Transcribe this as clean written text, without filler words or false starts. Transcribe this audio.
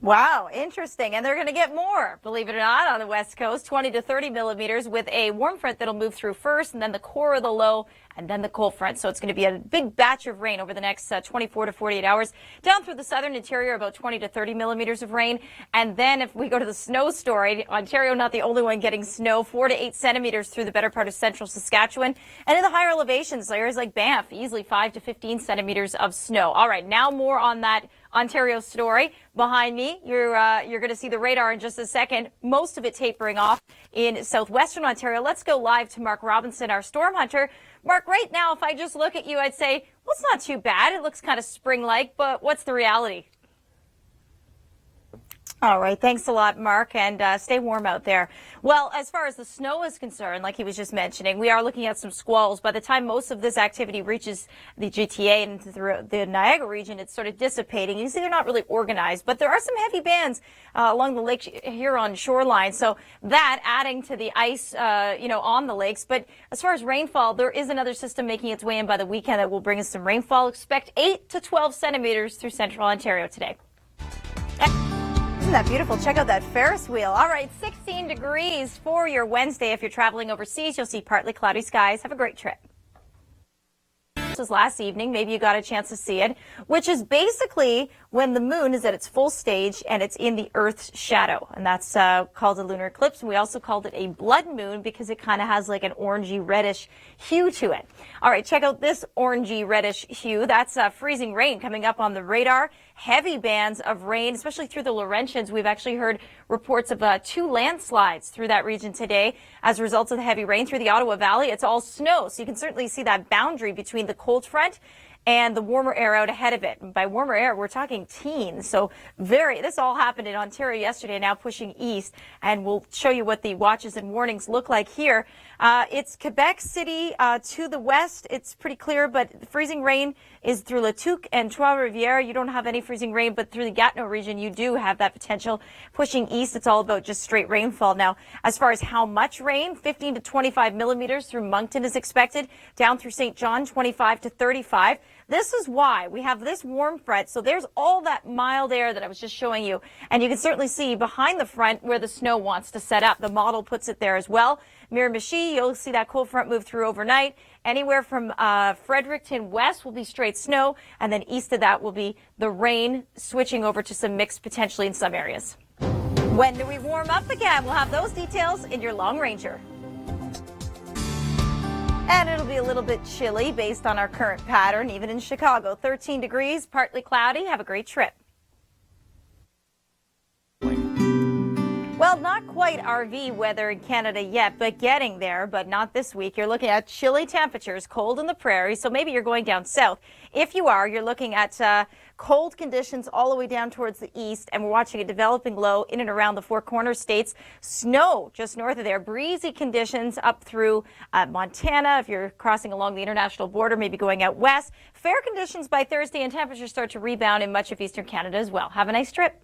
Wow, interesting. And they're going to get more, believe it or not, on the West Coast, 20 to 30 millimeters with a warm front that'll move through first, and then the core of the low, and then the cold front. So it's going to be a big batch of rain over the next 24 to 48 hours. Down through the southern interior, about 20 to 30 millimeters of rain. And then if we go to the snow story, Ontario not the only one getting snow, 4 to 8 centimeters through the better part of central Saskatchewan. And in the higher elevations, areas like Banff, easily 5 to 15 centimeters of snow. All right, now more on that Ontario story. Behind me, you're going to see the radar in just a second. Most of it tapering off in southwestern Ontario. Let's go live to Mark Robinson, our storm hunter. Mark, right now, if I just look at you, I'd say, well, it's not too bad. It looks kind of spring-like, but what's the reality? All right. Thanks a lot, Mark, and stay warm out there. Well, as far as the snow is concerned, like he was just mentioning, we are looking at some squalls. By the time most of this activity reaches the GTA and through the Niagara region, it's sort of dissipating. You can see they're not really organized, but there are some heavy bands along the Lake Huron shoreline. So that adding to the ice, on the lakes. But as far as rainfall, there is another system making its way in by the weekend that will bring us some rainfall. Expect 8 to 12 centimeters through central Ontario today. Isn't that beautiful? Check out that Ferris wheel. All right, 16 degrees for your Wednesday. If you're traveling overseas, you'll see partly cloudy skies. Have a great trip. This was last evening. Maybe you got a chance to see it, which is basically when the moon is at its full stage and it's in the Earth's shadow. And that's called a lunar eclipse. And we also called it a blood moon because it kind of has like an orangey reddish hue to it. All right, check out this orangey reddish hue. That's freezing rain coming up on the radar. Heavy bands of rain, especially through the Laurentians. We've actually heard reports of 2 landslides through that region today as a result of the heavy rain through the Ottawa Valley. It's all snow, so you can certainly see that boundary between the cold front and the warmer air out ahead of it. And by warmer air, we're talking teens. So this all happened in Ontario yesterday, now pushing east. And we'll show you what the watches and warnings look like here. It's Quebec City to the west. It's pretty clear, but freezing rain is through La Tuque and Trois-Rivières. You don't have any freezing rain, but through the Gatineau region, you do have that potential. Pushing east, it's all about just straight rainfall. Now, as far as how much rain, 15 to 25 millimeters through Moncton is expected. Down through St. John, 25 to 35. This is why we have this warm front. So there's all that mild air that I was just showing you. And you can certainly see behind the front where the snow wants to set up. The model puts it there as well. Miramichi, you'll see that cold front move through overnight. Anywhere from Fredericton west will be straight snow. And then east of that will be the rain switching over to some mix potentially in some areas. When do we warm up again? We'll have those details in your Long Ranger. And it'll be a little bit chilly based on our current pattern, even in Chicago. 13 degrees, partly cloudy. Have a great trip. Well, not quite RV weather in Canada yet, but getting there, but not this week. You're looking at chilly temperatures, cold in the prairies, so maybe you're going down south. If you are, you're looking at cold conditions all the way down towards the east, and we're watching a developing low in and around the Four Corners states. Snow just north of there. Breezy conditions up through Montana. If you're crossing along the international border, maybe going out west. Fair conditions by Thursday, and temperatures start to rebound in much of eastern Canada as well. Have a nice trip.